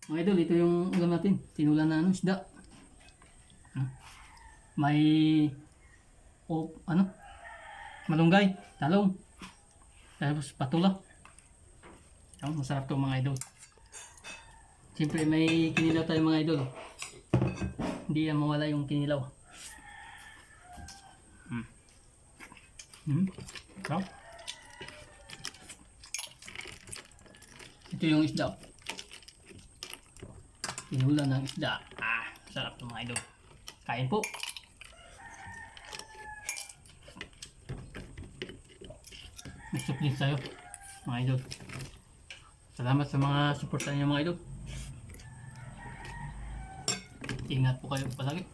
Mga idol, ito yung ulam natin. Tinulan na isda. May malunggay, talong, tapos patula. Masarap to mga idol. Siyempre may kinilaw tayo mga idol. Hindi yan mawala yung kinilaw. Sarap. Ito yung isda. Tinula ng isda. Sarap to mga idol. Kain po. May suplis tayo mga idol. Salamat sa mga suporta niyo mga idol. Ingat po kayo palagi.